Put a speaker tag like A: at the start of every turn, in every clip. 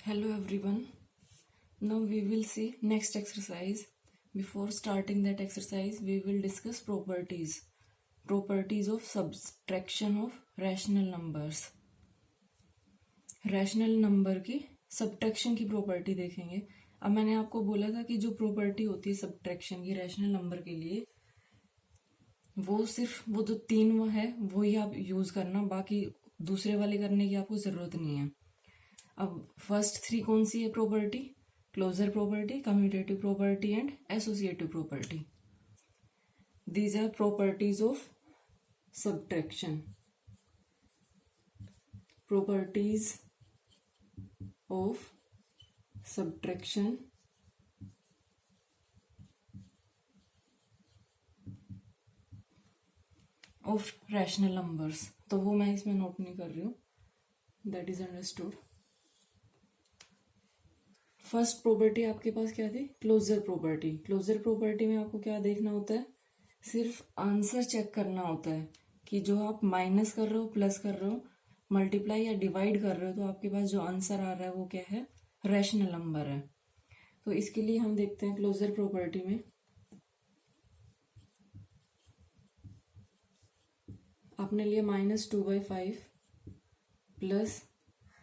A: Hello everyone. Now we will see next exercise. Before starting that exercise, we will discuss properties. Properties of subtraction of rational numbers. Rational number की subtraction की property देखेंगे. अब मैंने आपको बोला था कि जो प्रॉपर्टी होती है सब्ट्रैक्शन की रैशनल नंबर के लिए, वो सिर्फ वो जो तीन वो है वो ही आप यूज करना, बाकी दूसरे वाले करने की आपको जरूरत नहीं है. अब फर्स्ट थ्री कौन सी है property? Closure property, commutative property and associative property. These are properties of subtraction. Properties of subtraction of rational numbers. तो वो मैं इसमें नोट नहीं कर रही हूँ, that is understood. First property आपके पास क्या थी? Closure property. क्लोजर प्रॉपर्टी में आपको क्या देखना होता है? सिर्फ आंसर चेक करना होता है कि जो आप माइनस कर रहे हो, प्लस कर रहे हो, मल्टीप्लाई या डिवाइड कर रहे हो, तो आपके पास जो आंसर आ रहा है वो क्या है? रैशनल नंबर है. तो इसके लिए हम देखते हैं क्लोजर प्रॉपर्टी में आपने लिया -2/5 प्लस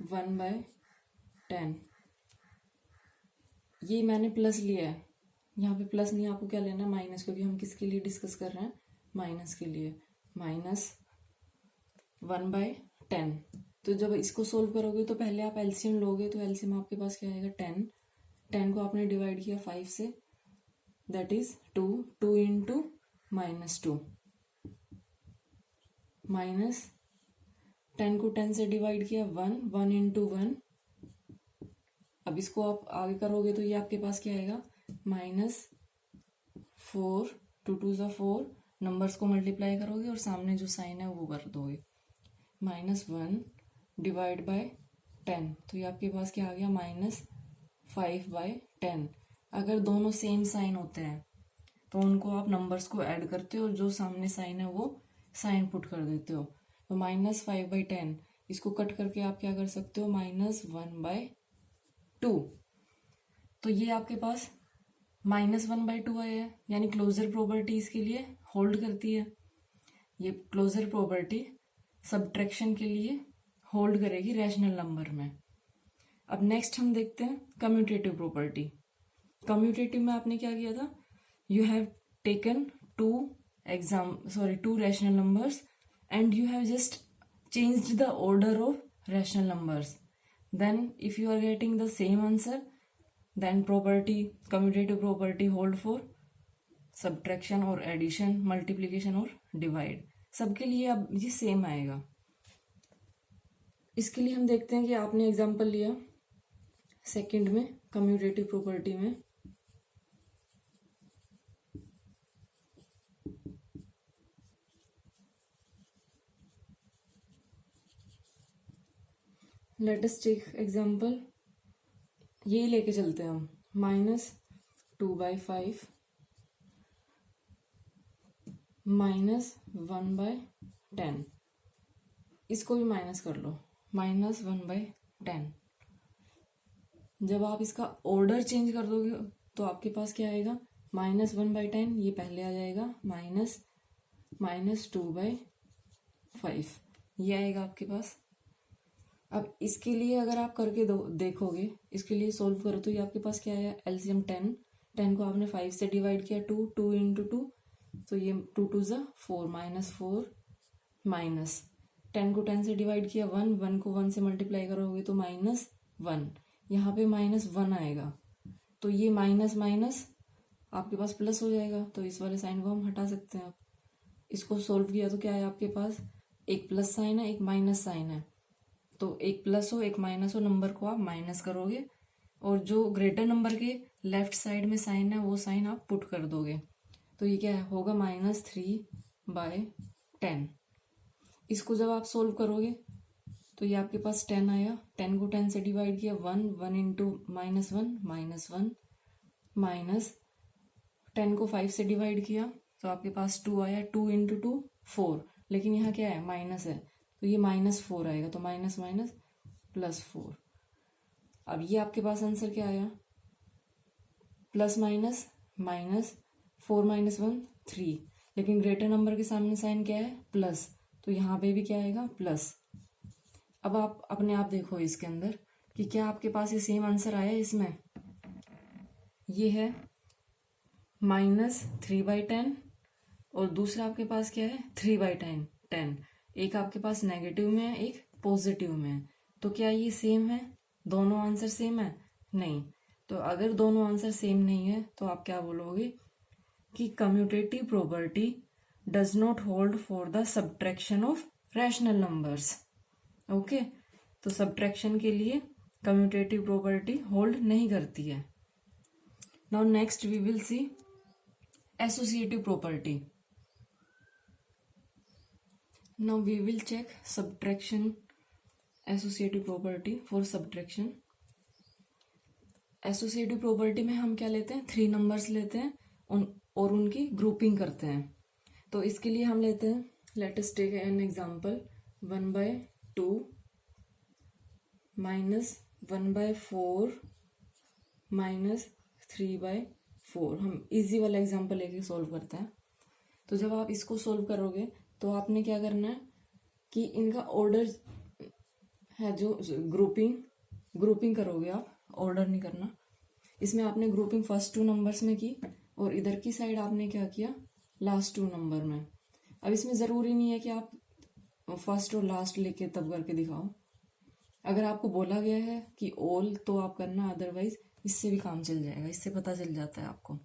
A: 1/10. ये मैंने प्लस लिया है, यहाँ पे प्लस नहीं, आपको क्या लेना? माइनस, क्योंकि हम किसके लिए डिस्कस कर रहे हैं? माइनस के लिए. -1/10. तो जब इसको सोल्व करोगे तो पहले आप एलसीएम लोगे, तो एलसीएम आपके पास क्या आएगा? 10. 10 को आपने डिवाइड किया 5 से, दैट इज 2. 2 इंटू -2 माइनस 10 को 10 से डिवाइड किया 1. 1 इंटू 1. अब इसको आप आगे करोगे तो ये आपके पास क्या आएगा? -4. 2 2 ज़ा 4. नंबर्स को मल्टीप्लाई करोगे और सामने जो साइन है वो कर दोगे. -1 डिवाइड बाय 10, तो ये आपके पास क्या आ गया? -5/10. अगर दोनों सेम साइन होते हैं तो उनको आप नंबर्स को ऐड करते हो और जो सामने साइन है वो साइन पुट कर देते हो. तो -5/10 इसको कट करके आप क्या कर सकते हो? -1/2. तो ये आपके पास -1/2 आया है, यानी क्लोजर प्रॉपर्टी इसके लिए होल्ड करती है. ये क्लोजर प्रॉपर्टी सब्ट्रैक्शन के लिए होल्ड करेगी रैशनल नंबर में. अब नेक्स्ट हम देखते हैं कम्यूटेटिव प्रॉपर्टी. कम्यूटेटिव में आपने क्या किया था? You have taken to rational numbers and you have just changed the order of rational numbers. Then if you are getting the same answer, then commutative property hold for subtraction or addition, multiplication और divide. सबके लिए अब ये same आएगा. इसके लिए हम देखते हैं कि आपने एग्जांपल लिया सेकंड में कम्यूटेटिव प्रॉपर्टी में. लेट अस टेक एग्जाम्पल, यही लेके चलते हैं हम. -2/5 -1/10. इसको भी माइनस कर लो. -1/10. जब आप इसका ऑर्डर चेंज कर दोगे तो आपके पास क्या आएगा? -1/10 ये पहले आ जाएगा, -2/5 ये आएगा आपके पास. अब इसके लिए अगर आप करके देखोगे, इसके लिए सोल्व करो तो ये आपके पास क्या है? एलसीएम 10. 10 को आपने 5 से डिवाइड किया 2. 2 इंटू 2, तो ये 2 2 ज़ा 4. -4 माइनस 10 को 10 से डिवाइड किया 1. 1 को 1 से मल्टीप्लाई करोगे तो -1. यहाँ पे -1 आएगा, तो ये माइनस माइनस आपके पास प्लस हो जाएगा. तो इस वाले साइन को हम हटा सकते हैं. आप इसको सोल्व किया तो क्या है आपके पास? एक प्लस साइन है, एक माइनस साइन है. तो एक प्लस हो एक माइनस हो, नंबर को आप माइनस करोगे और जो ग्रेटर नंबर के लेफ्ट साइड में साइन है वो साइन आप पुट कर दोगे. तो ये क्या होगा? -3/10. इसको जब आप सोल्व करोगे तो ये आपके पास 10 आया. 10 को 10 से डिवाइड किया 1. 1 इंटू -1 -1 माइनस 10 को 5 से डिवाइड किया तो आपके पास 2 आया. 2 इंटू 2 4, लेकिन यहाँ क्या है? माइनस है, तो ये -4 आएगा. तो माइनस माइनस +4. अब ये आपके पास आंसर क्या आया, प्लस माइनस माइनस, 4 माइनस 1 3, लेकिन ग्रेटर नंबर के सामने साइन क्या है, प्लस, तो यहाँ पे भी क्या आएगा, प्लस। अब आप अपने आप देखो इसके अंदर कि क्या आपके पास ये सेम आंसर आया है इसमें। ये है -3/10 और दूसरा आपके पास क्या है, 3/10। एक आपके पास नेगेटिव में है, एक पॉजिटिव में है, तो क्या ये सेम है, दोनों आंसर सेम है, नहीं। तो अगर दोनों आंसर सेम नहीं है तो आप क्या बोलोगे कि commutative property does not hold for the subtraction of rational numbers. Okay, तो सब्ट्रैक्शन के लिए कम्यूटेटिव प्रॉपर्टी होल्ड नहीं करती है। Now next we will see associative property. Now we will check subtraction associative property for subtraction. Associative property में हम क्या लेते हैं, 3 नंबर्स लेते हैं और उनकी ग्रुपिंग करते हैं। तो इसके लिए हम लेते हैं, let us take an example, 1/2 minus 1/4 minus 3/4। हम इजी वाला एग्जांपल लेके सॉल्व करते हैं। तो जब आप इसको सॉल्व करोगे तो आपने क्या करना है कि इनका ऑर्डर है, जो ग्रुपिंग करोगे आप, ऑर्डर नहीं करना। इसमें आपने ग्रुपिंग फर्स्ट 2 नंबर्स में की और इधर की साइड आपने क्या किया, लास्ट 2 नंबर में। अब इसमें ज़रूरी नहीं है कि आप फर्स्ट और लास्ट लेके तब करके दिखाओ। अगर आपको बोला गया है कि ऑल तो आप करना, अदरवाइज इससे भी काम चल जाएगा, इससे पता चल जाता है आपको।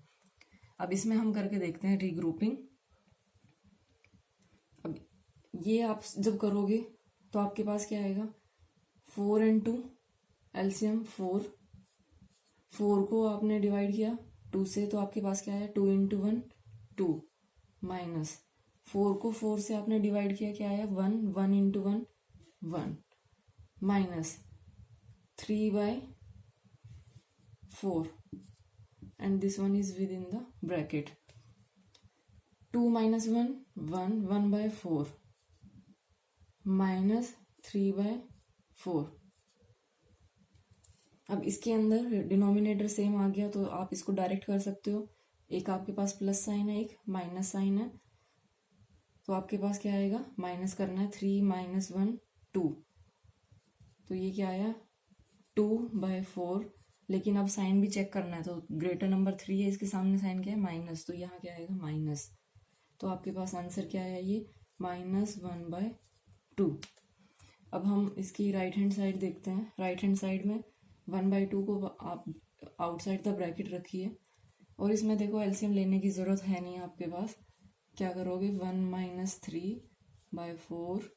A: अब इसमें हम करके देखते हैं रीग्रुपिंग। अब ये आप जब करोगे तो आपके पास क्या आएगा, 4 and 2 एलसीएम 4 को आपने डिवाइड किया 2 से, तो आपके पास क्या है, 2 into 1 2 माइनस 4 को 4 से आपने डिवाइड किया, क्या आया, 1 into 1 1 minus 3/4 and this one is within the bracket, 2 minus 1 1/4 minus 3/4। अब इसके अंदर डिनोमिनेटर सेम आ गया तो आप इसको डायरेक्ट कर सकते हो। एक आपके पास प्लस साइन है, एक माइनस साइन है, तो आपके पास क्या आएगा, माइनस करना है, 3 minus 1 2, तो ये क्या आया, 2/4। लेकिन अब साइन भी चेक करना है, तो ग्रेटर नंबर 3 है, इसके सामने साइन क्या है, माइनस, तो यहाँ क्या आएगा, माइनस। तो आपके पास आंसर क्या आया, ये -1/2। अब हम इसकी राइट हैंड साइड देखते हैं। राइट हैंड साइड में 1/2 को आप आउटसाइड द ब्रैकेट रखिए और इसमें देखो एलसीएम लेने की ज़रूरत है नहीं आपके पास। क्या करोगे, 1 minus 3/4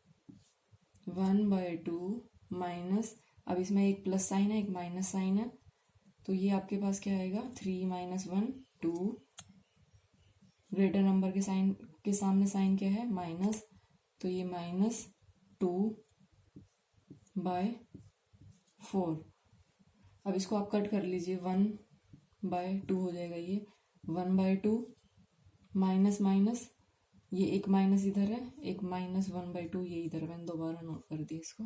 A: 1/2 माइनस, अब इसमें एक प्लस साइन है, एक माइनस साइन है, तो ये आपके पास क्या आएगा, 3 minus 1 2, ग्रेटर नंबर के साइन के सामने साइन क्या है, माइनस, तो ये -2/4। अब इसको आप कट कर लीजिए, 1/2 हो जाएगा, ये 1/2 माइनस माइनस, ये एक माइनस इधर है, एक -1/2 ये इधर, मैंने दोबारा नोट कर दिया इसको।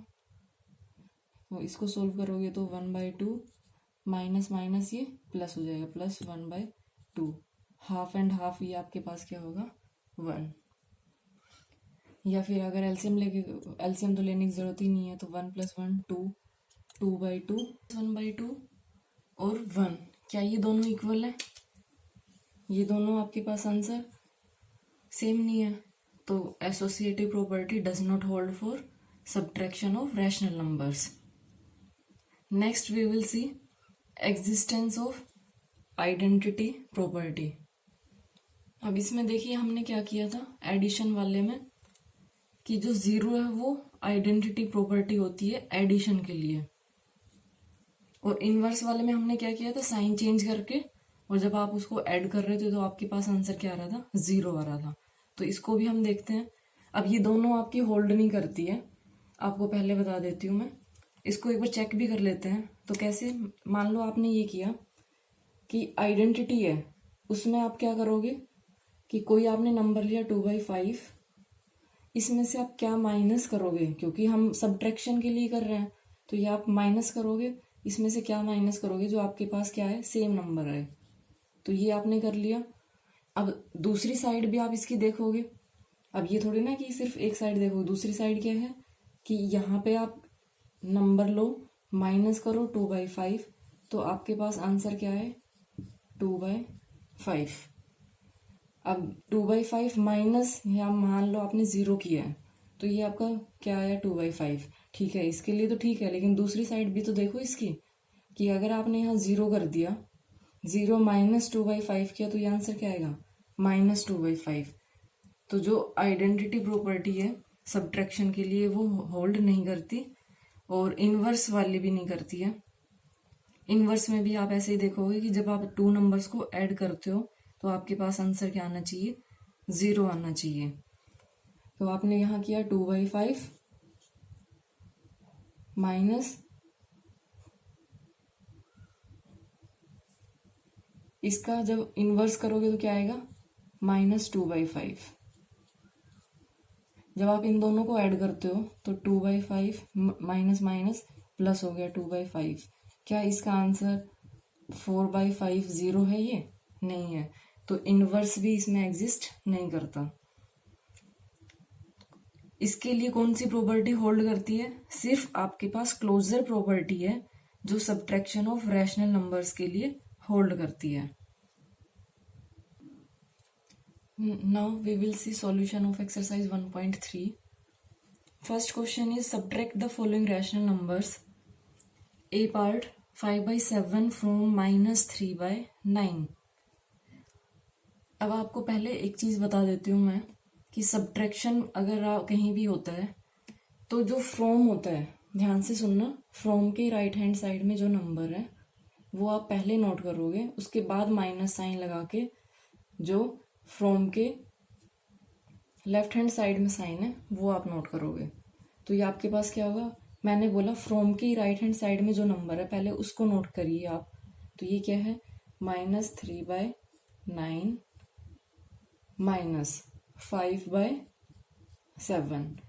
A: तो इसको सोल्व करोगे तो 1/2 माइनस माइनस ये प्लस हो जाएगा, प्लस 1/2, हाफ एंड हाफ, ये आपके पास क्या होगा, 1। या फिर अगर एलसीएम तो लेने की जरूरत ही नहीं है, तो 1 + 1 2, 2/2 1/2 और 1, क्या ये दोनों इक्वल है, ये दोनों आपके पास आंसर सेम नहीं है, तो associative property does not hold for subtraction of rational numbers. Next we will see existence of identity property. अब इसमें देखिए हमने क्या किया था एडिशन वाले में, कि जो 0 है वो आइडेंटिटी प्रॉपर्टी होती है एडिशन के लिए, और इनवर्स वाले में हमने क्या किया था, साइन चेंज करके, और जब आप उसको ऐड कर रहे थे तो आपके पास आंसर क्या आ रहा था, 0 आ रहा था। तो इसको भी हम देखते हैं। अब ये दोनों आपकी होल्ड नहीं करती है, आपको पहले बता देती हूँ मैं। इसको एक बार चेक भी कर लेते हैं। तो कैसे, मान लो आपने ये किया कि आइडेंटिटी है, उसमें आप क्या करोगे कि कोई आपने नंबर लिया 2/5, इसमें से आप क्या माइनस करोगे, क्योंकि हम सब्ट्रैक्शन के लिए कर रहे हैं, तो ये आप माइनस करोगे इसमें से क्या माइनस करोगे, जो आपके पास क्या है, सेम नंबर है। तो ये आपने कर लिया। अब दूसरी साइड भी आप इसकी देखोगे। अब ये थोड़ी ना कि सिर्फ एक साइड देखो, दूसरी साइड क्या है कि यहाँ पे आप नंबर लो, माइनस करो 2/5, तो आपके पास आंसर क्या है, 2/5। अब 2/5 माइनस, या मान लो आपने 0 किया है, तो ये आपका क्या आया, 2/5। ठीक है, इसके लिए तो ठीक है, लेकिन दूसरी साइड भी तो देखो इसकी, कि अगर आपने यहाँ 0 कर दिया, 0 माइनस 2/5 किया, तो ये आंसर क्या आएगा, -2/5। तो जो आइडेंटिटी प्रॉपर्टी है सब्ट्रैक्शन के लिए वो होल्ड नहीं करती, और इनवर्स वाली भी नहीं करती है। इनवर्स में भी आप ऐसे ही देखोगे कि जब आप 2 नंबर्स को ऐड करते हो तो आपके पास आंसर क्या आना चाहिए, 0 आना चाहिए। तो आपने यहाँ किया 2/5 माइनस, इसका जब इनवर्स करोगे तो क्या आएगा, -2/5। जब आप इन दोनों को ऐड करते हो तो 2/5 माइनस माइनस प्लस हो गया 2/5। क्या इसका आंसर 4/5 0 है, ये नहीं है, तो इनवर्स भी इसमें एग्जिस्ट नहीं करता। इसके लिए कौन सी प्रॉपर्टी होल्ड करती है, सिर्फ आपके पास क्लोजर प्रॉपर्टी है जो सब्ट्रैक्शन ऑफ रैशनल नंबर्स के लिए होल्ड करती है। Now we will see solution of exercise 1.3. First question is subtract the following rational numbers. A part 5/7 from -3/9. अब आपको पहले एक चीज बता देती हूँ मैं कि सब्ट्रैक्शन अगर कहीं भी होता है तो जो फ्रॉम होता है, ध्यान से सुनना, फ्रॉम के राइट हैंड साइड में जो नंबर है वो आप पहले नोट करोगे, उसके बाद माइनस साइन लगा के जो फ्रॉम के लेफ्ट हैंड साइड में साइन है वो आप नोट करोगे। तो ये आपके पास क्या होगा, मैंने बोला फ्रॉम की राइट हैंड साइड में जो नंबर है पहले उसको नोट करिए आप। तो ये क्या है, -3/9 -5/7।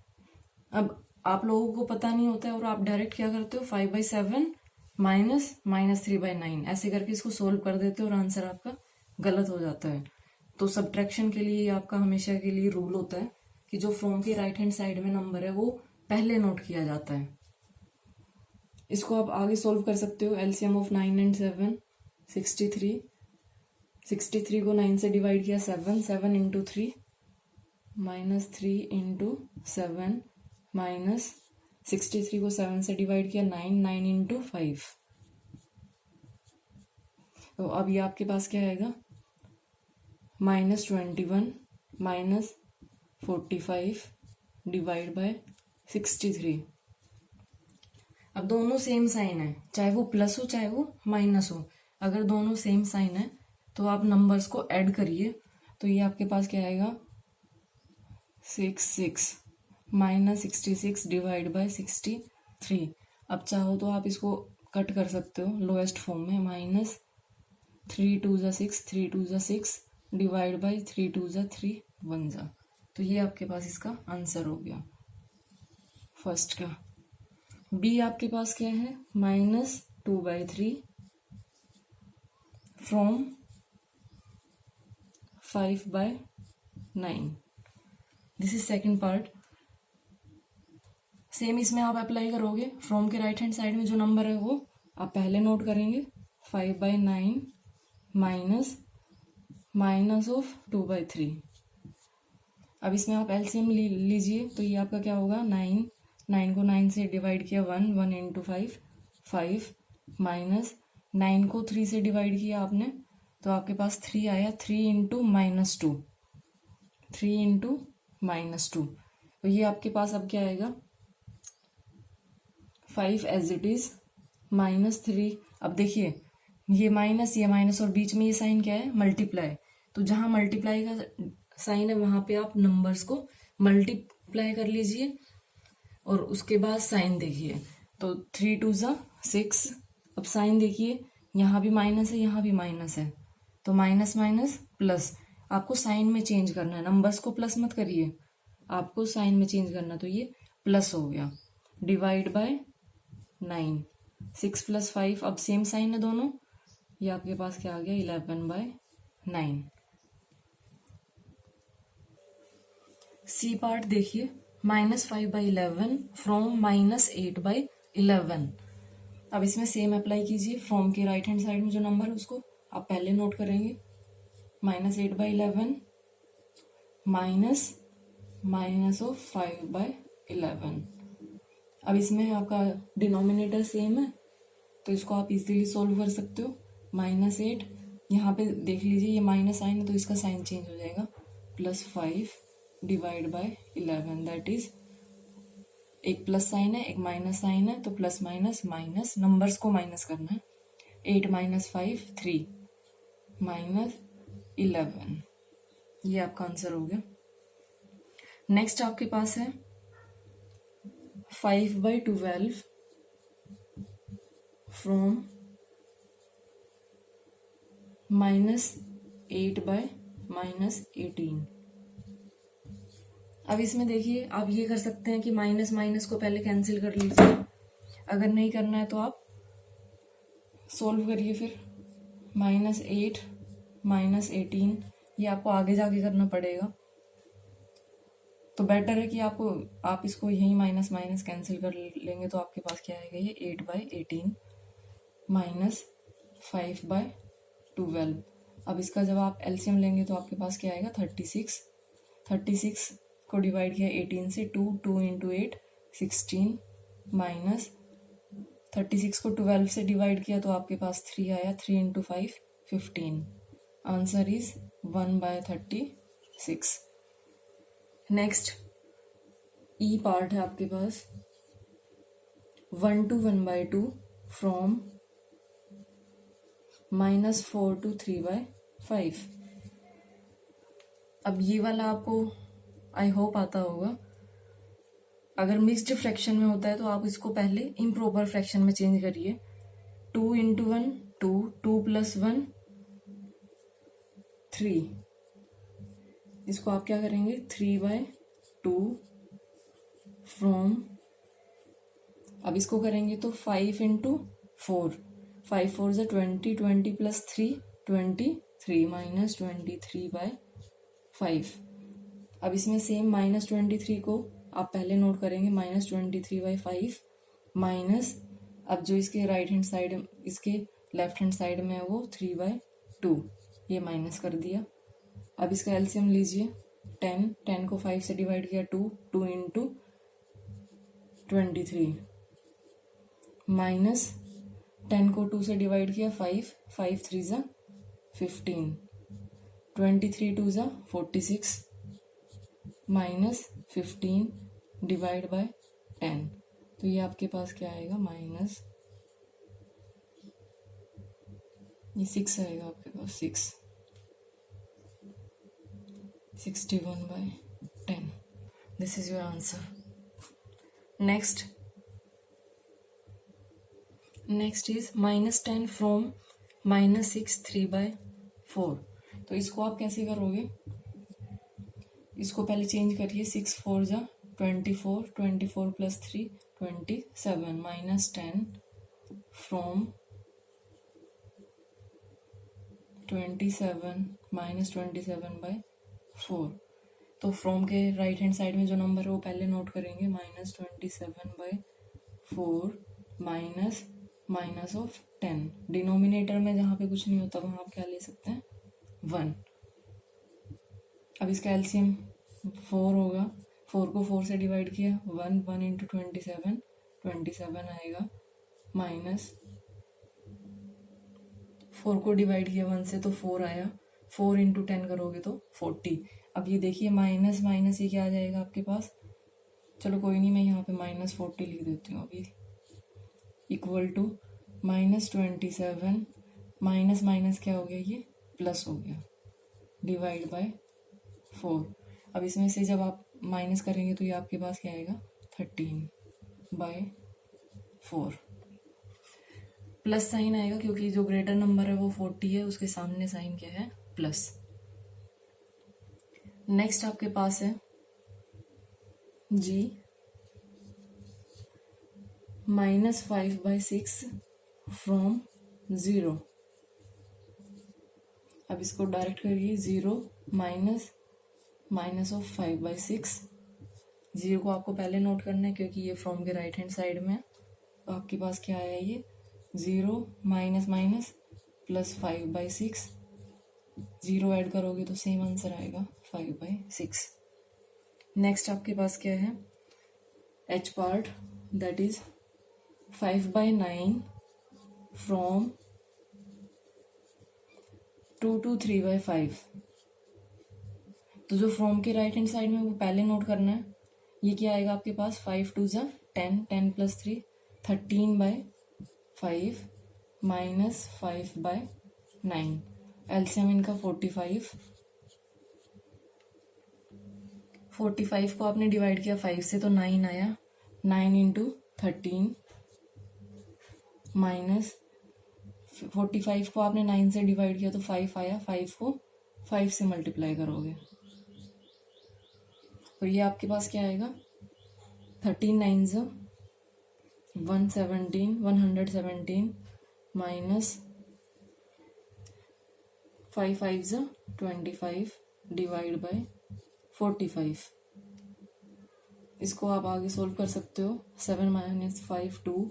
A: अब आप लोगों को पता नहीं होता है और आप डायरेक्ट क्या करते हो, 5/7 माइनस -3/9 ऐसे करके इसको सोल्व कर देते हो और आंसर आपका गलत हो जाता है। तो सब्ट्रैक्शन के लिए आपका हमेशा के लिए रूल होता है कि जो फ्रॉम के राइट हैंड साइड में नंबर है वो पहले नोट किया जाता है। इसको आप आगे सोल्व कर सकते हो। LCM of 9 and 7 63। 63 को 9 से डिवाइड किया 7, 7 इंटू 3 -3 इंटू 7 माइनस 63 को 7 से डिवाइड किया 9, 9 इंटू 5। तो अब ये आपके पास क्या आएगा, -21 -45 डिवाइड बाय 63। अब दोनों सेम साइन है, चाहे वो प्लस हो चाहे वो माइनस हो, अगर दोनों सेम साइन है तो आप नंबर्स को ऐड करिए। तो ये आपके पास क्या आएगा, 66 -66 डिवाइड बाय 63। अब चाहो तो आप इसको कट कर सकते हो लोएस्ट फॉर्म में, -3 2 ज़ा 6, 3 2 ज़ा 6 डिवाइड बाय 3 2 ज़ा 3 1 ज़ा। तो ये आपके पास इसका आंसर हो गया फर्स्ट का। बी आपके पास क्या है, -2/3 from 5/9। This is second part. Same इसमें आप अप्लाई करोगे, फ्रॉम के राइट हैंड साइड में जो नंबर है वो आप पहले नोट करेंगे, 5/9 माइनस ऑफ 2/3। अब इसमें आप एलसीएम लीजिए, तो ये आपका क्या होगा, 9 को 9 से डिवाइड किया 1, 1 इंटू 5 5 माइनस 9 को 3 से डिवाइड किया आपने तो आपके पास 3 आया, 3 इंटू -2, 3 इंटू -2। तो ये आपके पास अब क्या आएगा, 5 एज इट इज -3। अब देखिए ये माइनस और बीच में ये साइन क्या है, मल्टीप्लाई। तो जहां मल्टीप्लाई का साइन है वहां पे आप नंबर्स को मल्टीप्लाई कर लीजिए और उसके बाद साइन देखिए। तो 3 2 ज़ा 6। अब साइन देखिए, यहाँ भी माइनस है यहाँ भी माइनस है, तो माइनस माइनस प्लस। आपको साइन में चेंज करना है, नंबर्स को प्लस मत करिए, आपको साइन में चेंज करना। तो ये प्लस हो गया, डिवाइड बाय 9। 6 + 5, अब सेम साइन है दोनों, ये आपके पास क्या आ गया 11/9। सी पार्ट देखिए, -5/11 फ्रॉम -8/11। अब इसमें सेम अप्लाई कीजिए, फ्रॉम के राइट हैंड साइड में जो नंबर है उसको आप पहले नोट करेंगे, -8/11 -5/11। अब इसमें आपका डिनोमिनेटर सेम है तो इसको आप इजीली सोल्व कर सकते हो। -8, यहाँ पे देख लीजिए ये माइनस साइन है तो इसका साइन चेंज हो जाएगा, +5/11, दैट इज एक प्लस साइन है एक माइनस साइन है तो प्लस माइनस माइनस, नंबर्स को माइनस करना है। 8 - 5 3 -11, ये आपका आंसर हो गया। नेक्स्ट आपके पास है 5/12 फ्रॉम -8/-18। अब इसमें देखिए आप ये कर सकते हैं कि माइनस माइनस को पहले कैंसिल कर लीजिए, अगर नहीं करना है तो आप सोल्व करिए फिर। -8 -18, ये आपको आगे जाके करना पड़ेगा, तो बेटर है कि आप इसको यही माइनस माइनस कैंसिल कर लेंगे तो आपके पास क्या आएगा, ये 8/18 -5/12। अब इसका जब आप एलसीएम लेंगे तो आपके पास क्या आएगा 36। 36 को डिवाइड किया 18 से, 2 × 8 16 माइनस 36 को 12 से डिवाइड किया तो आपके पास 3 आया, 3 × 5 15। Answer is 1/36। Next E part है आपके पास 1 to 1/2 फ्रॉम -4 to 3/5। अब ये वाला आपको आई होप आता होगा। अगर मिक्स्ड फ्रैक्शन में होता है तो आप इसको पहले इम्प्रॉपर फ्रैक्शन में चेंज करिए। 2 × 1 2, 2 + 1 3, इसको आप क्या करेंगे 3/2 फ्रॉम, अब इसको करेंगे तो 5 × 4, 5 4 = 20, 20 + 3 23 -23/5। अब इसमें सेम -23 को आप पहले नोट करेंगे, -23/5 माइनस, अब जो इसके राइट हैंड साइड इसके लेफ्ट हैंड साइड में है वो 3/2, ये माइनस कर दिया। अब इसका एलसीएम लीजिए, 10 को 5 से डिवाइड किया 2 × 23 माइनस 10 को 2 से डिवाइड किया 5 5 3 = 15, 23 2 = 46 माइनस 15 / 10, तो ये आपके पास क्या आएगा माइनस, ये 6 आएगा आपके पास, 61/10। This is your answer. Next is -10 from -6 3/4। तो इसको आप कैसे करोगे, इसको पहले चेंज करिए, 6 4 = 24, 24 + 3 27 -10 फ्रॉम 27 -27/4। तो फ्रॉम के राइट हैंड साइड में जो नंबर है वो पहले नोट करेंगे, -27/4 -10। डिनोमिनेटर में जहाँ पे कुछ नहीं होता वहाँ आप क्या ले सकते हैं 1। अब इसका एलसीएम 4 होगा, 4 को 4 से डिवाइड किया 1 1 × 27 27 आएगा, माइनस 4 को डिवाइड किया 1 से तो 4 आया, 4 × 10 करोगे तो 40। अब ये देखिए माइनस माइनस ये क्या आ जाएगा आपके पास, चलो कोई नहीं, मैं यहाँ पे -40 लिख देती हूँ अभी, इक्वल टू -27 माइनस माइनस क्या हो गया, ये प्लस हो गया, डिवाइड बाय 4। अब इसमें से जब आप माइनस करेंगे तो ये आपके पास क्या आएगा 13/4। प्लस साइन आएगा क्योंकि जो ग्रेटर नंबर है वो 40 है, उसके सामने साइन क्या है प्लस। नेक्स्ट आपके पास है जी -5/6 फ्रॉम 0। अब इसको डायरेक्ट करिए, 0 माइनस ऑफ 5/6। 0 को आपको पहले नोट करना है क्योंकि ये फ्रॉम के राइट हैंड साइड में है। तो आपके पास क्या आया, ये 0 माइनस माइनस प्लस 5/6। 0 ऐड करोगे तो सेम आंसर आएगा 5/6। नेक्स्ट आपके पास क्या है, H part, that is 5/9 from 2 to 3/5। तो जो फ्रॉम के राइट हैंड साइड में वो पहले नोट करना है। ये क्या आएगा आपके पास, 5 2 ज़ा 10, 10 + 3 13/5 माइनस 5/9। एलसीएम इनका 45। 45 को आपने डिवाइड किया 5 से तो 9 आया। 9 × 13 माइनस 45 को आपने 9 से डिवाइड किया तो 5 आया। 5 को 5 से मल्टीप्लाई करोगे तो ये आपके पास क्या आएगा, 13 9 ज़ा 117 माइनस 5 5 ज़ा 25 डिवाइड बाय 45। इसको आप आगे सोल्व कर सकते हो। 7 - 5 2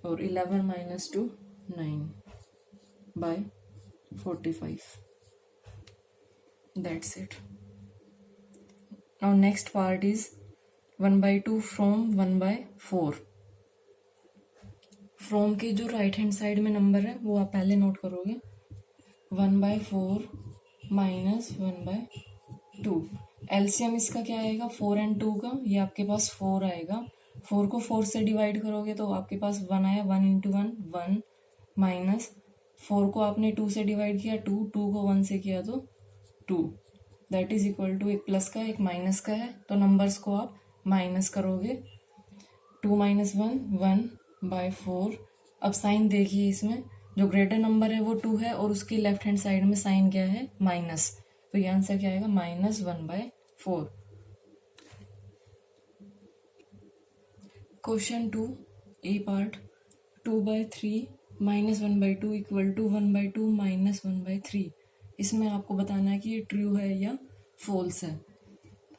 A: और 11 - 2 9/45। That's it. Now next part is 1/2 from 1/4। From के जो राइट हैंड साइड में नंबर है वो आप पहले नोट करोगे। 1/4 माइनस 1/2। एलसीएम इसका क्या आएगा, 4 और 2 का, ये आपके पास 4 आएगा। 4 को 4 से डिवाइड करोगे तो आपके पास 1 आया। 1 × 1 1 माइनस 4 को आपने 2 से डिवाइड किया 2, 2 को 1 से किया तो 2। दैट इज इक्वल टू, एक प्लस का एक माइनस का है तो नंबर्स को आप माइनस करोगे। 2 - 1 1/4। अब साइन देखिए, इसमें जो ग्रेटर नंबर है वो 2 है और उसके लेफ्ट हैंड साइड में साइन क्या है, माइनस। तो ये आंसर क्या आएगा, -1/4। क्वेश्चन 2 ए पार्ट, 2/3 -1/2 = 1/2 -1/3। इसमें आपको बताना है कि ये ट्रू है या फॉल्स है।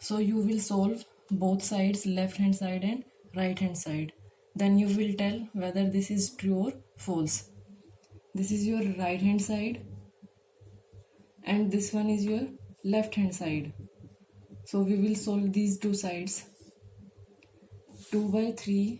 A: So you will solve both sides, left hand side and right hand side, then you will tell whether this is true or false. This is your right hand side and this one is your left hand side. So we will solve these two sides. 2/3